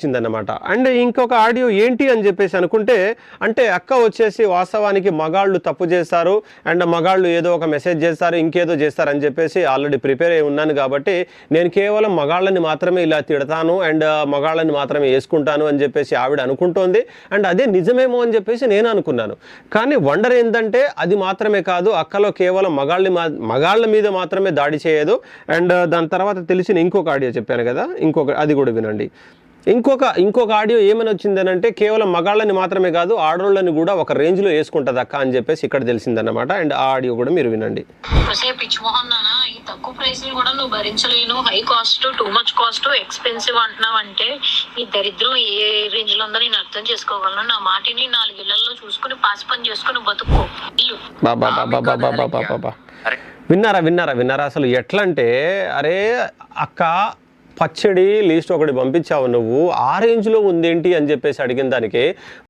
వచ్చిందన్నమాట. అండ్ ఇంకొక ఆడియో ఏంటి అని చెప్పేసి అనుకుంటే, అంటే అక్క వచ్చేసి వాస్తవానికి మగాళ్ళు తప్పు చేస్తారు అండ్ మగాళ్ళు ఏదో ఒక మెసేజ్ చేస్తారు, ఇంకేదో చేస్తారని చెప్పేసి ఆల్రెడీ ప్రిపేర్ అయి ఉన్నాను కాబట్టి నేను కేవలం మగాళ్ళని మాత్రమే ఇలా తిడతాను అండ్ మగాళ్ళని మాత్రమే వేసుకుంటాను అని చెప్పేసి ఆవిడ అనుకుంటోంది. అండ్ అదే నిజమేమో అని చెప్పేసి నేను అనుకున్నాను. కానీ వండర్ ఏంటంటే అది మాత్రమే కాదు, అక్కలో కేవలం మగాళ్ళ మీద మాత్రమే దాడి చేయదు. అండ్ దాని తర్వాత తెలిసిన ఇంకొక ఆడియో చెప్పాను కదా, అది కూడా వినండి. ఇంకొక ఆడియో ఏమని వచ్చిందనంటే, కేవలం మగాళ్ళని మాత్రమే కాదు ఆడోళ్ళని కూడా ఒక రేంజ్లో వేసుకుంటుంది అక్క అని చెప్పేసి ఇక్కడ తెలిసిందన్నమాట. అండ్ ఆ ఆడియో కూడా మీరు వినండి. ఈ తక్కువ ప్రైస్ కూడా నువ్వు భరించలేను, high cost, too much cost, expensive అంటున్నావు అంటే ఈ దరిద్రం ఏ రేంజ్ లో ఉందో నేను అర్థం చేసుకోగలను. నా మాటిని 4 ఇళ్లలో చూసుకుని పాస్ పని చేసుకుని బతుక్కో. విన్నారా అసలు ఎట్లా అంటే, అరే అక్క పచ్చడి లీస్ట్ ఒకటి పంపించావు నువ్వు, ఆ రేంజ్లో ఉందేంటి అని చెప్పేసి అడిగిన దానికి